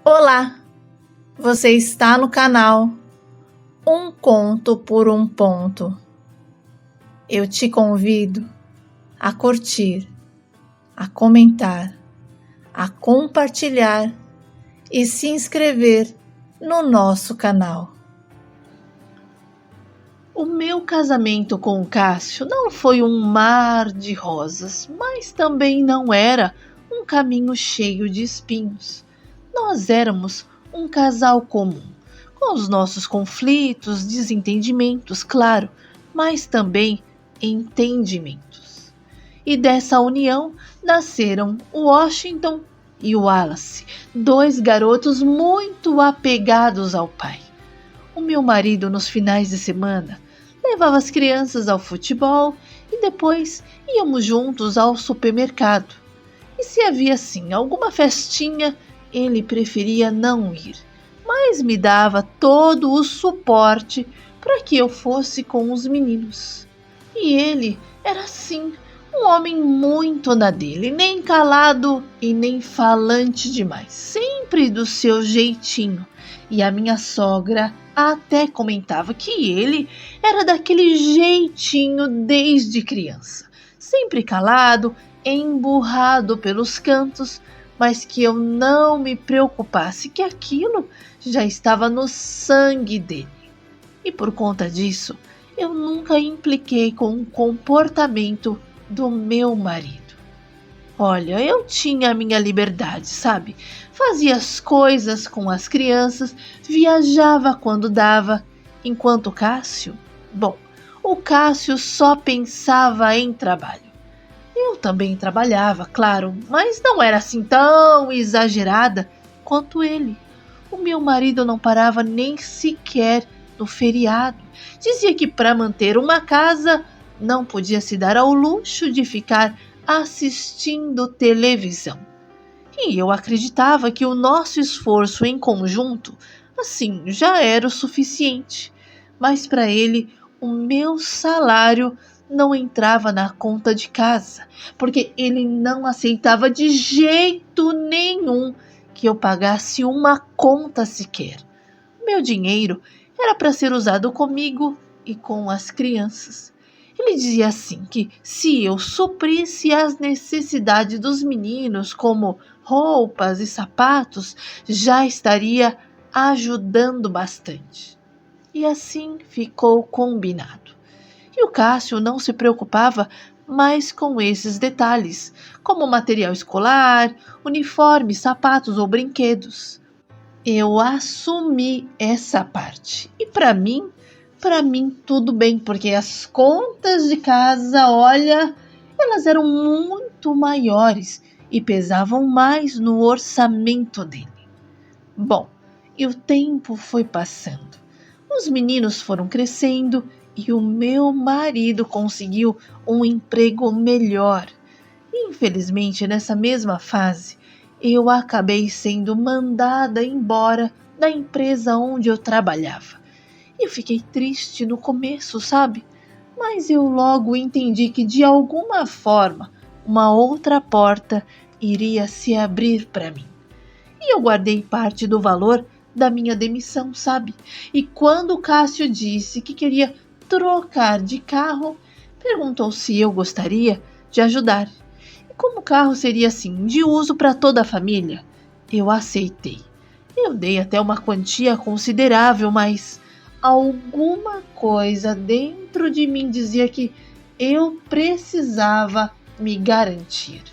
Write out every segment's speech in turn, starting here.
Olá, você está no canal Um Conto por um Ponto. Eu te convido a curtir, a comentar, a compartilhar e se inscrever no nosso canal. O meu casamento com o Cássio não foi um mar de rosas, mas também não era um caminho cheio de espinhos. Nós éramos um casal comum, com os nossos conflitos, desentendimentos, claro, mas também entendimentos. E dessa união nasceram o Washington e o Wallace, dois garotos muito apegados ao pai. O meu marido, nos finais de semana, levava as crianças ao futebol e depois íamos juntos ao supermercado. E se havia assim alguma festinha, ele preferia não ir, mas me dava todo o suporte para que eu fosse com os meninos. E ele era assim, um homem muito na dele, nem calado e nem falante demais, sempre do seu jeitinho. E a minha sogra até comentava que ele era daquele jeitinho desde criança, sempre calado, emburrado pelos cantos, mas que eu não me preocupasse, que aquilo já estava no sangue dele. E por conta disso, eu nunca impliquei com o comportamento do meu marido. Olha, eu tinha a minha liberdade, sabe? Fazia as coisas com as crianças, viajava quando dava, enquanto o Cássio só pensava em trabalho. Eu também trabalhava, claro, mas não era assim tão exagerada quanto ele. O meu marido não parava nem sequer no feriado. Dizia que para manter uma casa não podia se dar ao luxo de ficar assistindo televisão. E eu acreditava que o nosso esforço em conjunto, assim, já era o suficiente. Mas para ele, o meu salário não entrava na conta de casa, porque ele não aceitava de jeito nenhum que eu pagasse uma conta sequer. O meu dinheiro era para ser usado comigo e com as crianças. Ele dizia assim que se eu suprisse as necessidades dos meninos, como roupas e sapatos, já estaria ajudando bastante. E assim ficou combinado. E o Cássio não se preocupava mais com esses detalhes, como material escolar, uniforme, sapatos ou brinquedos. Eu assumi essa parte. E para mim tudo bem, porque as contas de casa, olha, elas eram muito maiores e pesavam mais no orçamento dele. Bom, e o tempo foi passando. Os meninos foram crescendo e o meu marido conseguiu um emprego melhor. Infelizmente, nessa mesma fase, eu acabei sendo mandada embora da empresa onde eu trabalhava. Eu fiquei triste no começo, sabe? Mas eu logo entendi que de alguma forma uma outra porta iria se abrir para mim. E eu guardei parte do valor da minha demissão, sabe? E quando o Cássio disse que queria trocar de carro, perguntou se eu gostaria de ajudar. E como o carro seria assim, de uso para toda a família, eu aceitei. Eu dei até uma quantia considerável, mas alguma coisa dentro de mim dizia que eu precisava me garantir.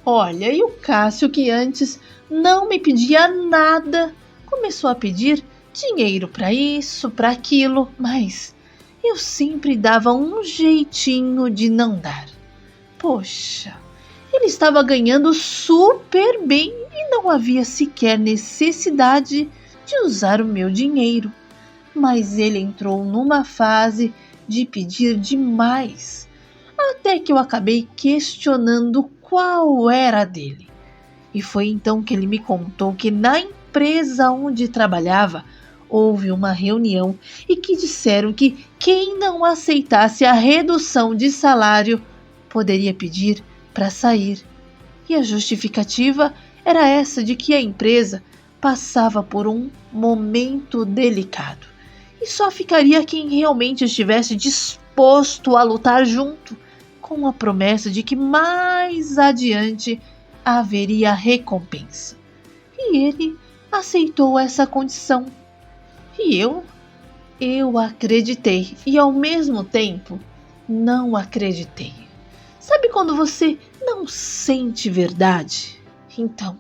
Olha, e o Cássio, que antes não me pedia nada, começou a pedir dinheiro para isso, para aquilo, mas eu sempre dava um jeitinho de não dar. Poxa, ele estava ganhando super bem e não havia sequer necessidade de usar o meu dinheiro. Mas ele entrou numa fase de pedir demais, até que eu acabei questionando qual era a dele. E foi então que ele me contou que na empresa onde trabalhava houve uma reunião e que disseram que quem não aceitasse a redução de salário poderia pedir para sair. E a justificativa era essa de que a empresa passava por um momento delicado e só ficaria quem realmente estivesse disposto a lutar junto, com a promessa de que mais adiante haveria recompensa. E ele aceitou essa condição. E eu acreditei e ao mesmo tempo não acreditei. Sabe quando você não sente verdade? Então,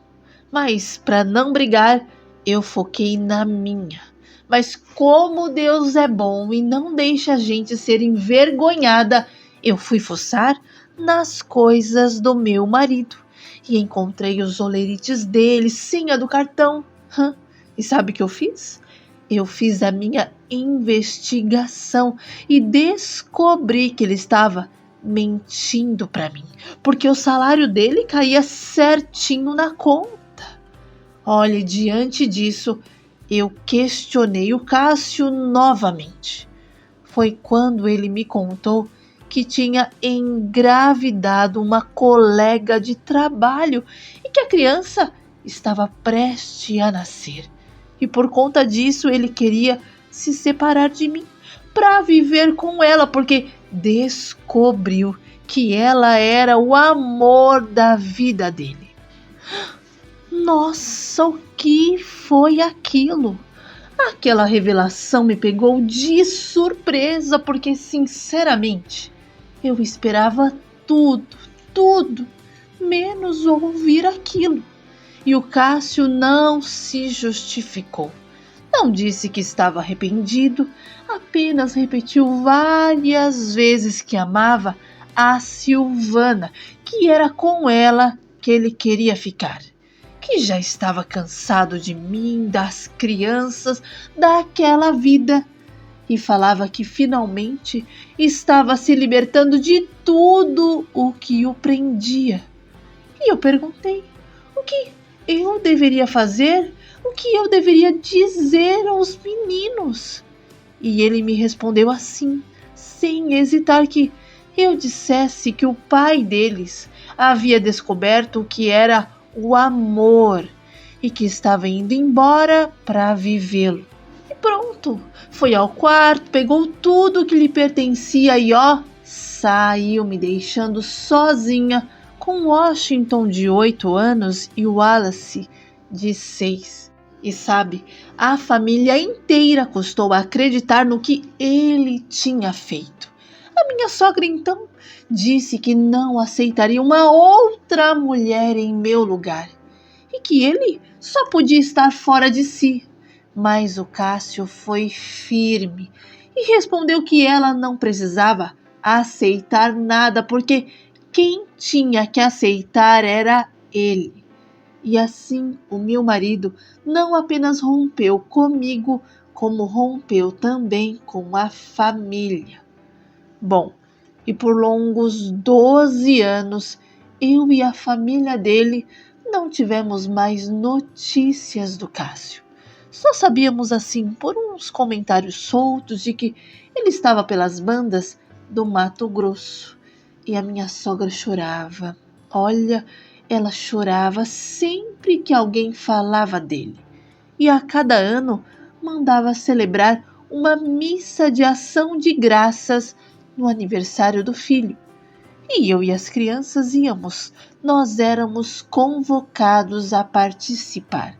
mas para não brigar, eu foquei na minha. Mas como Deus é bom e não deixa a gente ser envergonhada, eu fui fuçar nas coisas do meu marido e encontrei os olerites dele, senha do cartão. E sabe o que eu fiz? Eu fiz a minha investigação e descobri que ele estava mentindo para mim, porque o salário dele caía certinho na conta. Olhe, diante disso, eu questionei o Cássio novamente. Foi quando ele me contou que tinha engravidado uma colega de trabalho e que a criança estava prestes a nascer. E por conta disso ele queria se separar de mim para viver com ela, porque descobriu que ela era o amor da vida dele. Nossa, o que foi aquilo? Aquela revelação me pegou de surpresa, porque sinceramente eu esperava tudo, menos ouvir aquilo. E o Cássio não se justificou. Não disse que estava arrependido, apenas repetiu várias vezes que amava a Silvana, que era com ela que ele queria ficar, que já estava cansado de mim, das crianças, daquela vida, e falava que finalmente estava se libertando de tudo o que o prendia. E eu perguntei: o que eu deveria fazer? O que eu deveria dizer aos meninos? E ele me respondeu assim, sem hesitar, que eu dissesse que o pai deles havia descoberto o que era o amor e que estava indo embora para vivê-lo. E pronto, foi ao quarto, pegou tudo que lhe pertencia e saiu, me deixando sozinha com Washington de 8 anos e Wallace de 6. E sabe, a família inteira custou acreditar no que ele tinha feito. A minha sogra então disse que não aceitaria uma outra mulher em meu lugar e que ele só podia estar fora de si. Mas o Cássio foi firme e respondeu que ela não precisava aceitar nada, porque quem tinha que aceitar era ele. E assim o meu marido não apenas rompeu comigo, como rompeu também com a família. Bom, e por longos 12 anos, eu e a família dele não tivemos mais notícias do Cássio. Só sabíamos assim por uns comentários soltos de que ele estava pelas bandas do Mato Grosso. E a minha sogra chorava. Olha, ela chorava sempre que alguém falava dele. E a cada ano mandava celebrar uma missa de ação de graças no aniversário do filho. E eu e as crianças íamos. Nós éramos convocados a participar.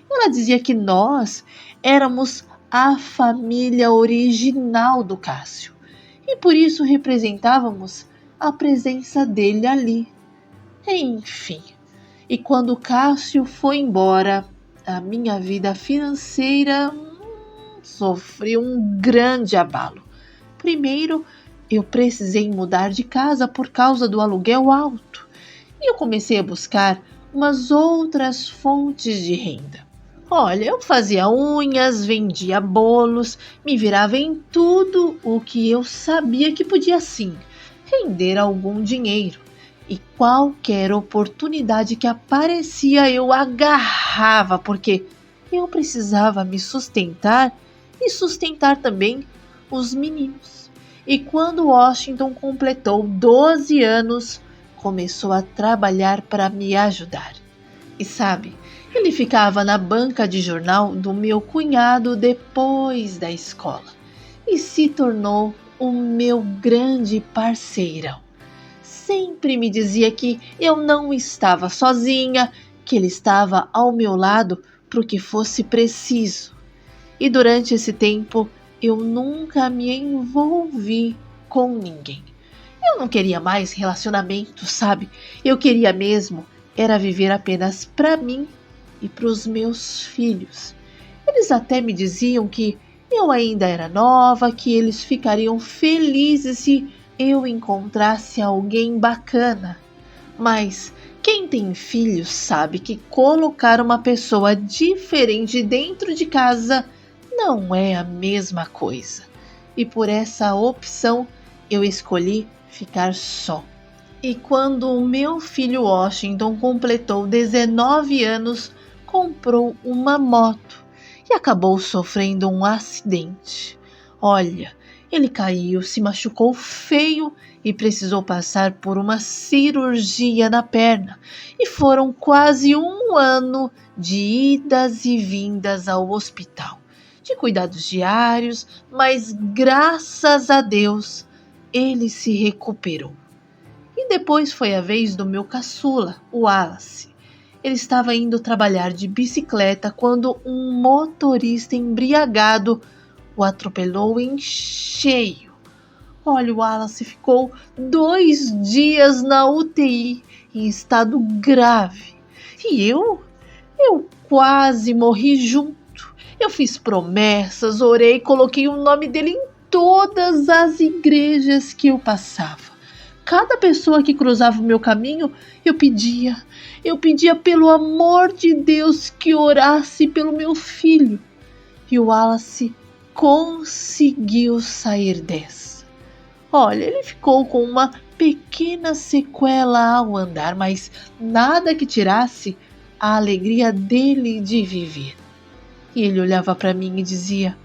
Ela dizia que nós éramos a família original do Cássio. E por isso representávamos a presença dele ali. Enfim, e quando o Cássio foi embora, a minha vida financeira sofreu um grande abalo. Primeiro, eu precisei mudar de casa por causa do aluguel alto. E eu comecei a buscar umas outras fontes de renda. Olha, eu fazia unhas, vendia bolos, me virava em tudo o que eu sabia que podia sim render algum dinheiro. E qualquer oportunidade que aparecia eu agarrava, porque eu precisava me sustentar e sustentar também os meninos. E quando Washington completou 12 anos, começou a trabalhar para me ajudar. E sabe, Ele ficava na banca de jornal do meu cunhado depois da escola e se tornou o meu grande parceirão. Sempre me dizia que eu não estava sozinha, que ele estava ao meu lado para o que fosse preciso. E durante esse tempo eu nunca me envolvi com ninguém. Eu não queria mais relacionamento, sabe? Eu queria mesmo era viver apenas para mim e para os meus filhos. Eles até me diziam que eu ainda era nova, que eles ficariam felizes se eu encontrasse alguém bacana. Mas quem tem filhos sabe que colocar uma pessoa diferente dentro de casa não é a mesma coisa. E por essa opção eu escolhi ficar só. E quando o meu filho Washington completou 19 anos, comprou uma moto e acabou sofrendo um acidente. Olha, ele caiu, se machucou feio e precisou passar por uma cirurgia na perna. E foram quase um ano de idas e vindas ao hospital, de cuidados diários, mas graças a Deus ele se recuperou. E depois foi a vez do meu caçula, o Wallace. Ele estava indo trabalhar de bicicleta quando um motorista embriagado o atropelou em cheio. Olha, o Wallace ficou 2 dias na UTI em estado grave. E eu quase morri junto. Eu fiz promessas, orei, coloquei o nome dele em todas as igrejas que eu passava. Cada pessoa que cruzava o meu caminho, eu pedia pelo amor de Deus que orasse pelo meu filho. E o Wallace conseguiu sair dessa. Olha, ele ficou com uma pequena sequela ao andar, mas nada que tirasse a alegria dele de viver. E ele olhava para mim e dizia: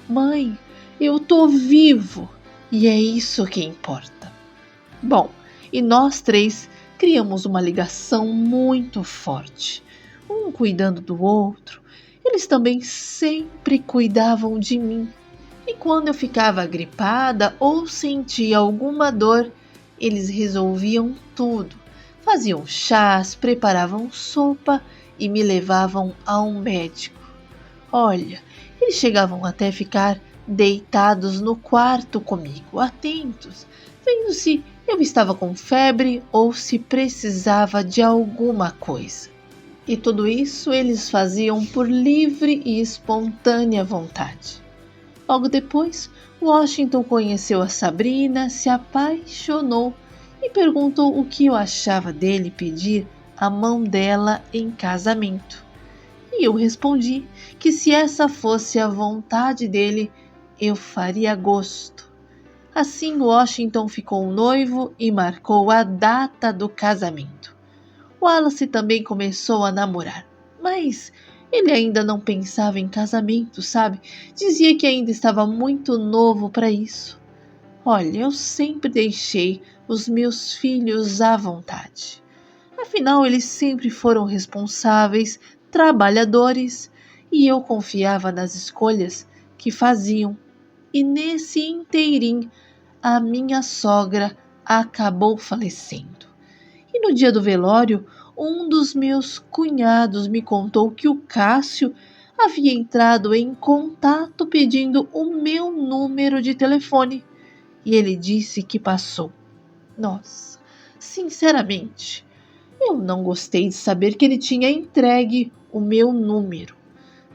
"Mãe, eu tô vivo e é isso que importa." Bom, e nós 3 criamos uma ligação muito forte, um cuidando do outro. Eles também sempre cuidavam de mim. E quando eu ficava gripada ou sentia alguma dor, eles resolviam tudo. Faziam chás, preparavam sopa e me levavam a um médico. Olha, eles chegavam até ficar deitados no quarto comigo, atentos, vendo se eu estava com febre ou se precisava de alguma coisa. E tudo isso eles faziam por livre e espontânea vontade. Logo depois, Washington conheceu a Sabrina, se apaixonou e perguntou o que eu achava dele pedir a mão dela em casamento. E eu respondi que se essa fosse a vontade dele, eu faria gosto. Assim, Washington ficou noivo e marcou a data do casamento. Wallace também começou a namorar, mas ele ainda não pensava em casamento, sabe? Dizia que ainda estava muito novo para isso. Olha, eu sempre deixei os meus filhos à vontade. Afinal, eles sempre foram responsáveis, trabalhadores, e eu confiava nas escolhas que faziam. E nesse inteirinho, a minha sogra acabou falecendo. E no dia do velório, um dos meus cunhados me contou que o Cássio havia entrado em contato pedindo o meu número de telefone. E ele disse que passou. Nossa, sinceramente, eu não gostei de saber que ele tinha entregue o meu número.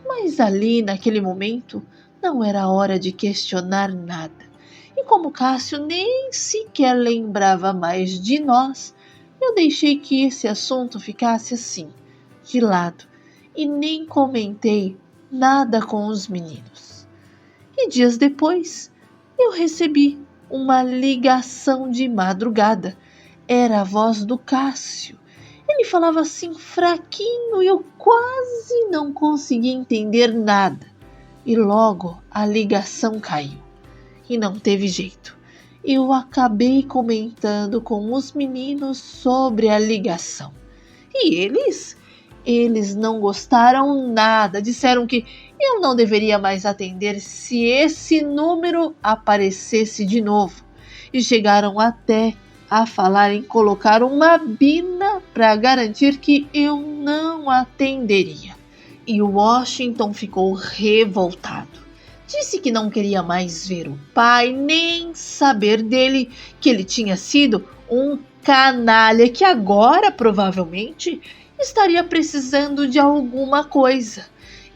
Mas ali, naquele momento, não era hora de questionar nada. E como Cássio nem sequer lembrava mais de nós, eu deixei que esse assunto ficasse assim, de lado, e nem comentei nada com os meninos. E dias depois, eu recebi uma ligação de madrugada. Era a voz do Cássio. Ele falava assim fraquinho e eu quase não conseguia entender nada. E logo a ligação caiu. E não teve jeito. Eu acabei comentando com os meninos sobre a ligação. E eles Eles não gostaram nada, disseram que eu não deveria mais atender se esse número aparecesse de novo. E chegaram até a falar em colocar uma bina para garantir que eu não atenderia. E o Washington ficou revoltado. Disse que não queria mais ver o pai, nem saber dele, que ele tinha sido um canalha que agora provavelmente estaria precisando de alguma coisa,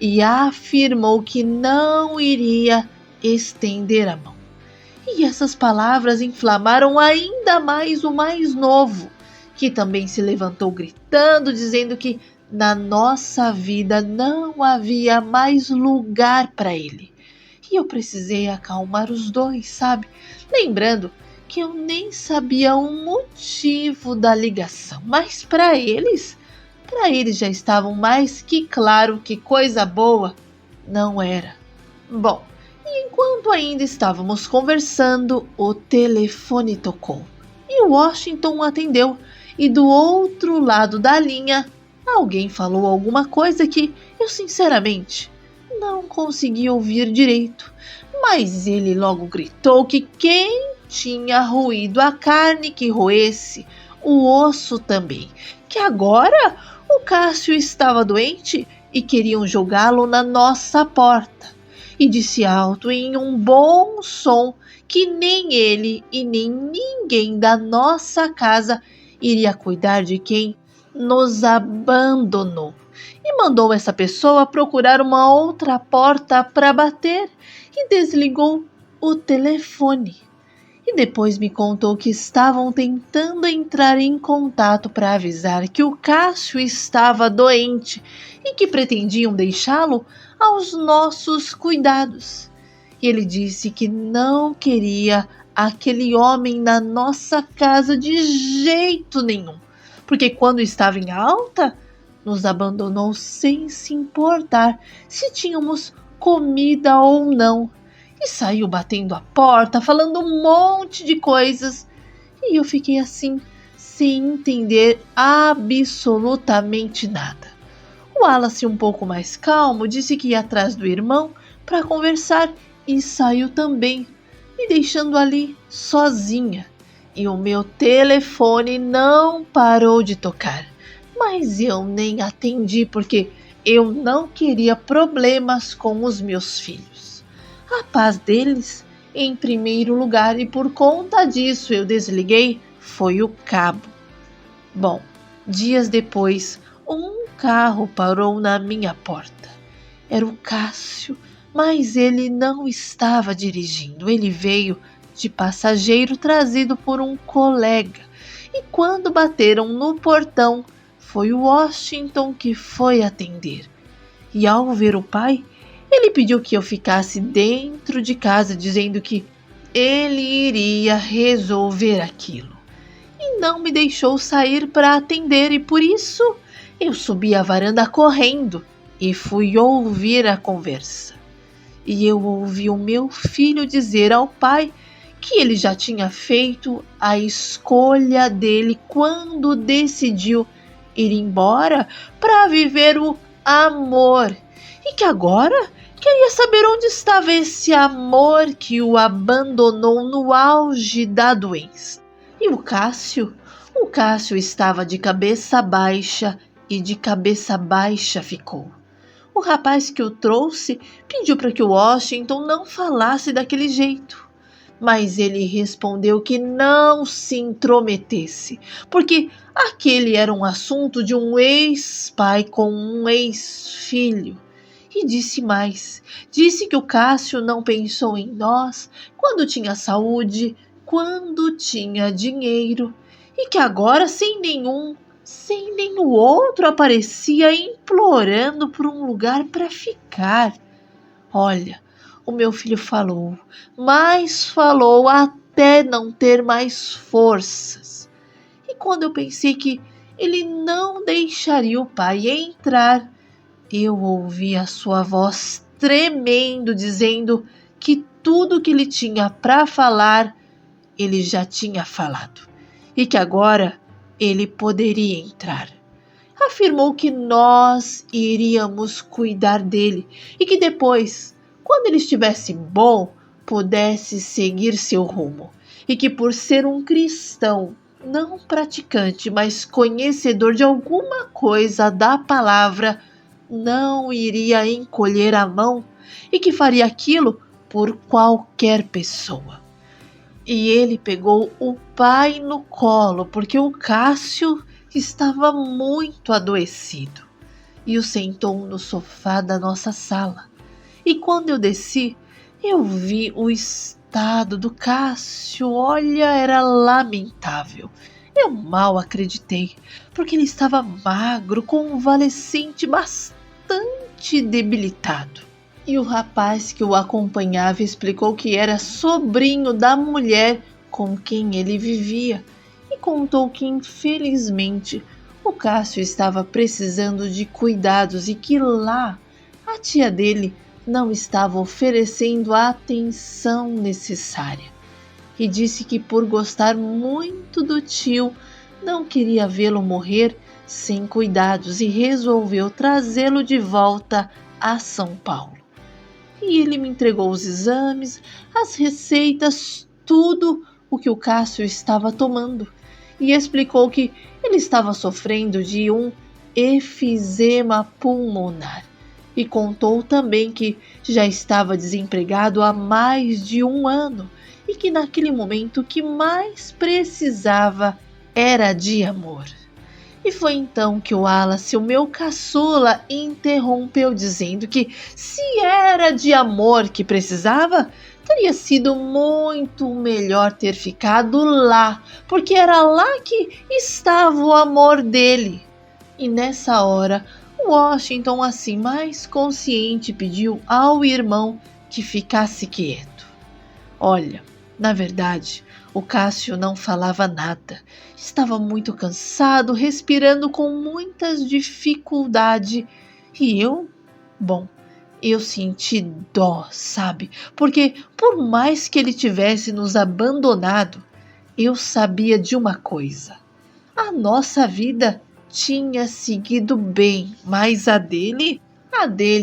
e afirmou que não iria estender a mão. E essas palavras inflamaram ainda mais o mais novo, que também se levantou gritando, dizendo que na nossa vida não havia mais lugar para ele. E eu precisei acalmar os dois, sabe? Lembrando que eu nem sabia o motivo da ligação, mas para eles já estavam mais que claro que coisa boa não era. Bom, e enquanto ainda estávamos conversando, o telefone tocou e Washington atendeu, e do outro lado da linha alguém falou alguma coisa que eu sinceramente não consegui ouvir direito, mas ele logo gritou que quem tinha roído a carne que roesse o osso também, que agora o Cássio estava doente e queriam jogá-lo na nossa porta. E disse alto em um bom som que nem ele e nem ninguém da nossa casa iria cuidar de quem nos abandonou. E mandou essa pessoa procurar uma outra porta para bater e desligou o telefone. E depois me contou que estavam tentando entrar em contato para avisar que o Cássio estava doente e que pretendiam deixá-lo aos nossos cuidados. E ele disse que não queria aquele homem na nossa casa de jeito nenhum, porque quando estava em alta, nos abandonou sem se importar se tínhamos comida ou não. E saiu batendo a porta, falando um monte de coisas. E eu fiquei assim, sem entender absolutamente nada. O Wallace, um pouco mais calmo, disse que ia atrás do irmão para conversar e saiu também, me deixando ali sozinha. E o meu telefone não parou de tocar. Mas eu nem atendi porque eu não queria problemas com os meus filhos. A paz deles em primeiro lugar, e por conta disso eu desliguei foi o cabo. Bom, dias depois, um carro parou na minha porta. Era o Cássio, mas ele não estava dirigindo. Ele veio de passageiro trazido por um colega. E quando bateram no portão, foi o Washington que foi atender. E ao ver o pai, ele pediu que eu ficasse dentro de casa, dizendo que ele iria resolver aquilo. E não me deixou sair para atender, e por isso eu subi a varanda correndo e fui ouvir a conversa. E eu ouvi o meu filho dizer ao pai que ele já tinha feito a escolha dele quando decidiu ir embora para viver o amor, e que agora queria saber onde estava esse amor que o abandonou no auge da doença. E o Cássio estava de cabeça baixa, e de cabeça baixa ficou. O rapaz que o trouxe pediu para que o Washington não falasse daquele jeito, mas ele respondeu que não se intrometesse, porque aquele era um assunto de um ex-pai com um ex-filho. E disse mais, disse que o Cássio não pensou em nós quando tinha saúde, quando tinha dinheiro, e que agora sem nenhum outro aparecia implorando por um lugar para ficar. Olha, o meu filho falou, mas falou até não ter mais forças. E quando eu pensei que ele não deixaria o pai entrar, eu ouvi a sua voz tremendo, dizendo que tudo que ele tinha para falar, ele já tinha falado, e que agora ele poderia entrar. afirmou que nós iríamos cuidar dele e que depois, quando ele estivesse bom, pudesse seguir seu rumo. E que por ser um cristão, não praticante, mas conhecedor de alguma coisa da palavra, não iria encolher a mão e que faria aquilo por qualquer pessoa. E ele pegou o pai no colo, porque o Cássio estava muito adoecido, e o sentou no sofá da nossa sala. E quando eu desci, eu vi o estado do Cássio. Olha, era lamentável. Eu mal acreditei, porque ele estava magro, convalescente, bastante debilitado. E o rapaz que o acompanhava explicou que era sobrinho da mulher com quem ele vivia e contou que, infelizmente, o Cássio estava precisando de cuidados e que lá a tia dele não estava oferecendo a atenção necessária. E disse que, por gostar muito do tio, não queria vê-lo morrer sem cuidados e resolveu trazê-lo de volta a São Paulo. E ele me entregou os exames, as receitas, tudo o que o Cássio estava tomando. E explicou que ele estava sofrendo de um efizema pulmonar. E contou também que já estava desempregado há mais de 1 ano e que naquele momento o que mais precisava era de amor. E foi então que o Wallace, o meu caçula, interrompeu dizendo que se era de amor que precisava, teria sido muito melhor ter ficado lá, porque era lá que estava o amor dele. E nessa hora, Washington, assim mais consciente, pediu ao irmão que ficasse quieto. Olha, na verdade, o Cássio não falava nada. Estava muito cansado, respirando com muitas dificuldades. E eu senti dó, sabe? Porque por mais que ele tivesse nos abandonado, eu sabia de uma coisa. A nossa vida tinha seguido bem, mas a dele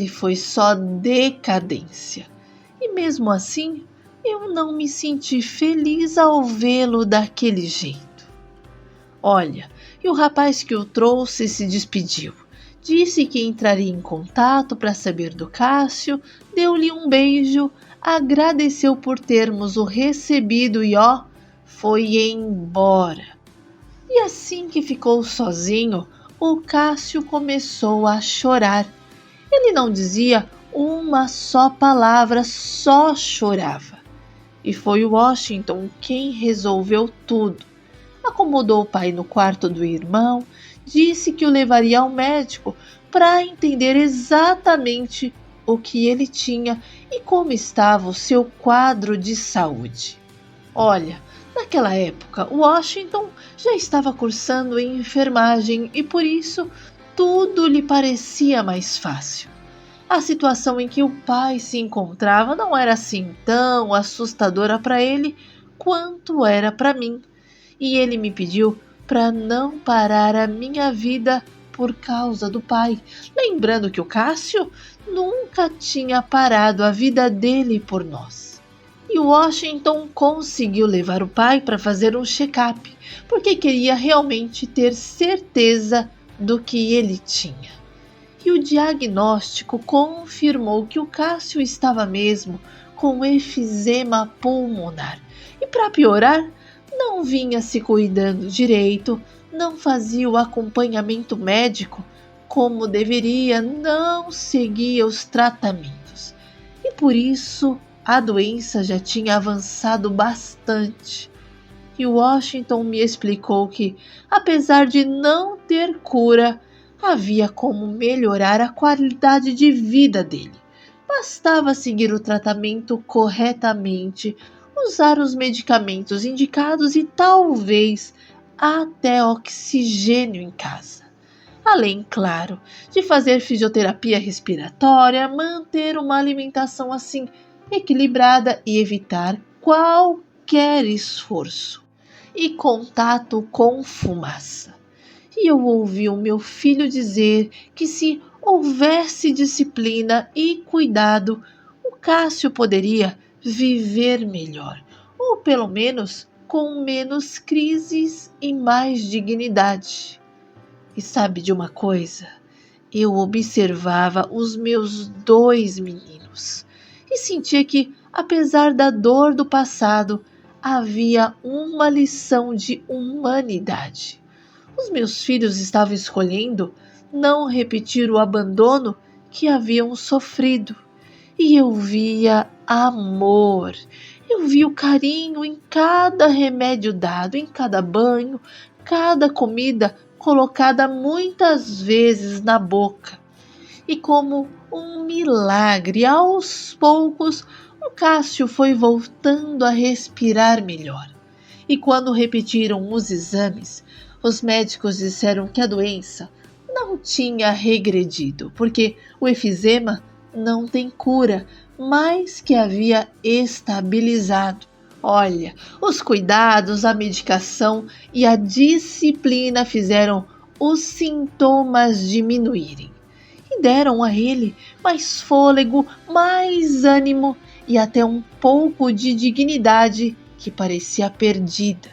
foi só decadência. E mesmo assim, eu não me senti feliz ao vê-lo daquele jeito. Olha, e o rapaz que o trouxe se despediu. Disse que entraria em contato para saber do Cássio, deu-lhe um beijo, agradeceu por termos o recebido e foi embora. E assim que ficou sozinho, o Cássio começou a chorar. Ele não dizia uma só palavra, só chorava. E foi o Washington quem resolveu tudo. Acomodou o pai no quarto do irmão, disse que o levaria ao médico para entender exatamente o que ele tinha e como estava o seu quadro de saúde. Olha, naquela época, Washington já estava cursando em enfermagem e por isso tudo lhe parecia mais fácil. A situação em que o pai se encontrava não era assim tão assustadora para ele quanto era para mim. E ele me pediu para não parar a minha vida por causa do pai, lembrando que o Cássio nunca tinha parado a vida dele por nós. E Washington conseguiu levar o pai para fazer um check-up, porque queria realmente ter certeza do que ele tinha. E o diagnóstico confirmou que o Cássio estava mesmo com efizema pulmonar. E para piorar, não vinha se cuidando direito, não fazia o acompanhamento médico como deveria, não seguia os tratamentos. E por isso a doença já tinha avançado bastante. E Washington me explicou que, apesar de não ter cura, havia como melhorar a qualidade de vida dele. Bastava seguir o tratamento corretamente, usar os medicamentos indicados e talvez até oxigênio em casa. Além, claro, de fazer fisioterapia respiratória, manter uma alimentação assim equilibrada e evitar qualquer esforço e contato com fumaça. e eu ouvi o meu filho dizer que se houvesse disciplina e cuidado, o Cássio poderia viver melhor, ou pelo menos com menos crises e mais dignidade. E sabe de uma coisa? Eu observava os meus 2 meninos e sentia que, apesar da dor do passado, havia uma lição de humanidade. Os meus filhos estavam escolhendo não repetir o abandono que haviam sofrido. E eu via amor, eu via o carinho em cada remédio dado, em cada banho, cada comida colocada muitas vezes na boca. E como um milagre, aos poucos, o Cássio foi voltando a respirar melhor. E quando repetiram os exames, os médicos disseram que a doença não tinha regredido, porque o efizema não tem cura, mas que havia estabilizado. Olha, os cuidados, a medicação e a disciplina fizeram os sintomas diminuírem e deram a ele mais fôlego, mais ânimo e até um pouco de dignidade que parecia perdida.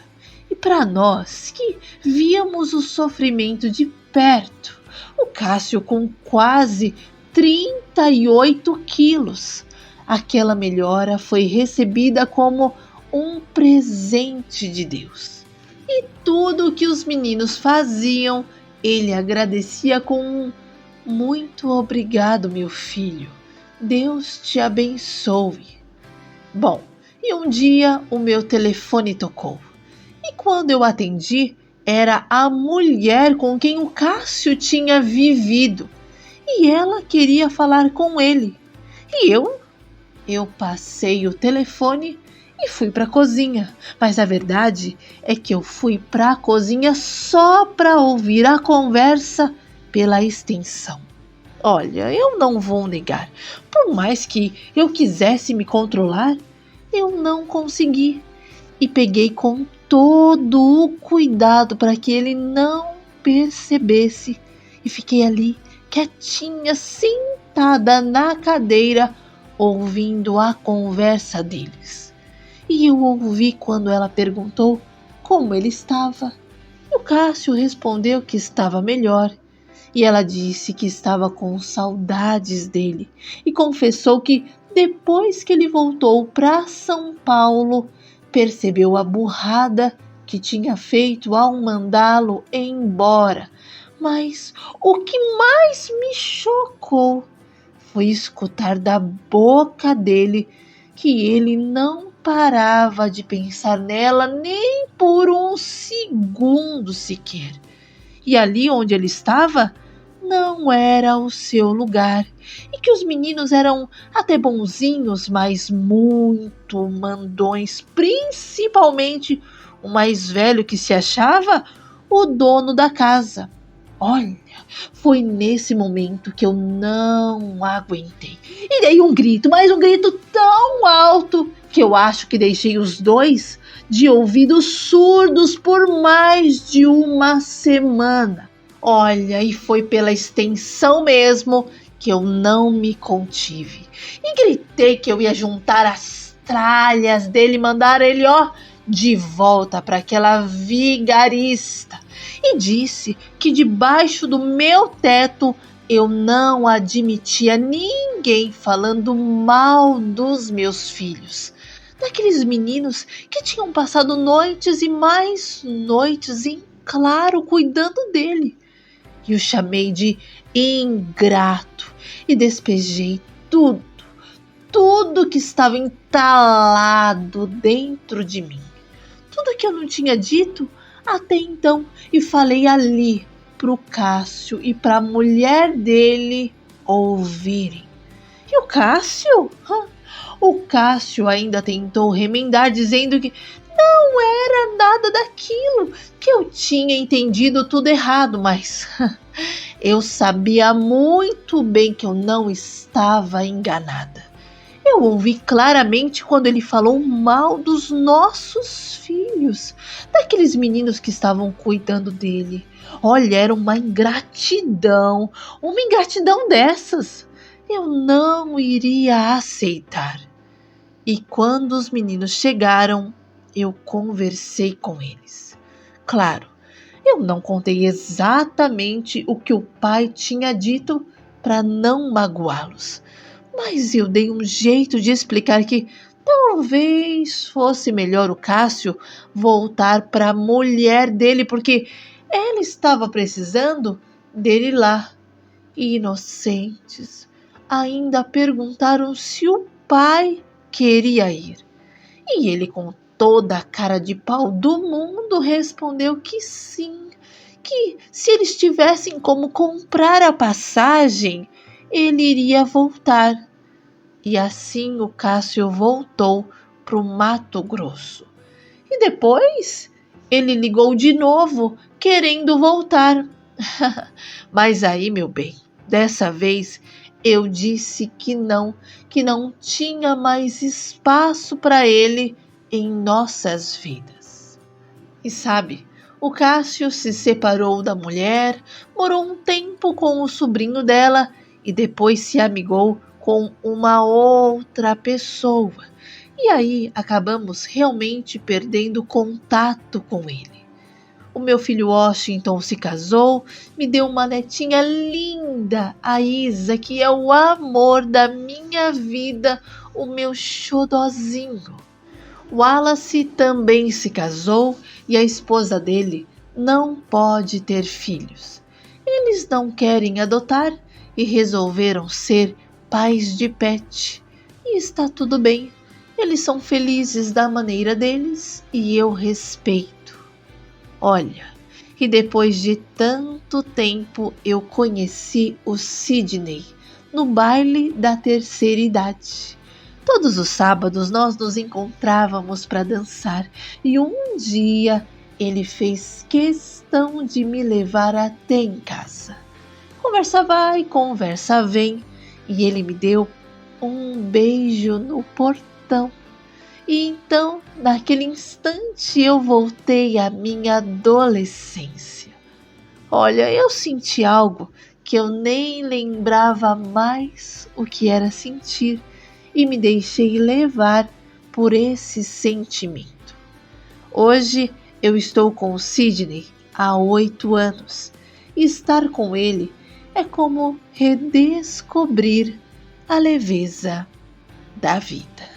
E para nós que víamos o sofrimento de perto, o Cássio com quase 38 quilos, aquela melhora foi recebida como um presente de Deus. E tudo o que os meninos faziam, ele agradecia com um muito obrigado, meu filho. Deus te abençoe. Bom, e um dia o meu telefone tocou. E quando eu atendi, era a mulher com quem o Cássio tinha vivido. E ela queria falar com ele. E eu passei o telefone e fui para a cozinha. Mas a verdade é que eu fui para a cozinha só para ouvir a conversa pela extensão. Olha, eu não vou negar. Por mais que eu quisesse me controlar, eu não consegui. E peguei com todo o cuidado para que ele não percebesse. E fiquei ali, quietinha, sentada na cadeira, ouvindo a conversa deles. E eu ouvi quando ela perguntou como ele estava. E o Cássio respondeu que estava melhor. E ela disse que estava com saudades dele. E confessou que depois que ele voltou para São Paulo, percebeu a burrada que tinha feito ao mandá-lo embora. Mas o que mais me chocou foi escutar da boca dele que ele não parava de pensar nela nem por um segundo sequer. E ali onde ele estava não era o seu lugar, e que os meninos eram até bonzinhos, mas muito mandões, principalmente o mais velho, que se achava o dono da casa. Olha, foi nesse momento que eu não aguentei e dei um grito, mas um grito tão alto que eu acho que deixei os dois de ouvidos surdos por mais de uma semana. Olha, e foi pela extensão mesmo que eu não me contive. E gritei que eu ia juntar as tralhas dele e mandar ele, de volta para aquela vigarista. E disse que debaixo do meu teto eu não admitia ninguém falando mal dos meus filhos. Daqueles meninos que tinham passado noites e mais noites em claro cuidando dele. E o chamei de ingrato e despejei tudo que estava entalado dentro de mim. Tudo que eu não tinha dito até então, e falei ali pro Cássio e pra mulher dele ouvirem. E o Cássio? O Cássio ainda tentou remendar, dizendo que não era nada daquilo, que eu tinha entendido tudo errado, mas eu sabia muito bem que eu não estava enganada. Eu ouvi claramente quando ele falou mal dos nossos filhos, daqueles meninos que estavam cuidando dele. Olha, era uma ingratidão dessas. Eu não iria aceitar. E quando os meninos chegaram, eu conversei com eles. Claro, eu não contei exatamente o que o pai tinha dito para não magoá-los, mas eu dei um jeito de explicar que talvez fosse melhor o Cássio voltar para a mulher dele, porque ela estava precisando dele lá. E inocentes ainda perguntaram se o pai queria ir. E ele, com toda a cara de pau do mundo, respondeu que sim, que se eles tivessem como comprar a passagem, ele iria voltar. E assim o Cássio voltou para o Mato Grosso. E depois ele ligou de novo, querendo voltar. Mas aí, meu bem, dessa vez eu disse que não tinha mais espaço para ele em nossas vidas. E sabe, o Cássio se separou da mulher, morou um tempo com o sobrinho dela e depois se amigou com uma outra pessoa. E aí acabamos realmente perdendo contato com ele. O meu filho Washington se casou, me deu uma netinha linda, a Isa, que é o amor da minha vida, o meu xodozinho. Wallace também se casou e a esposa dele não pode ter filhos. Eles não querem adotar e resolveram ser pais de pet. E está tudo bem. Eles são felizes da maneira deles e eu respeito. Olha, e depois de tanto tempo eu conheci o Sidney no baile da terceira idade. Todos os sábados nós nos encontrávamos para dançar e um dia ele fez questão de me levar até em casa. Conversa vai, conversa vem e ele me deu um beijo no portão. E então, naquele instante, eu voltei à minha adolescência. Olha, eu senti algo que eu nem lembrava mais o que era sentir e me deixei levar por esse sentimento. Hoje eu estou com o Sidney há 8 anos e estar com ele é como redescobrir a leveza da vida.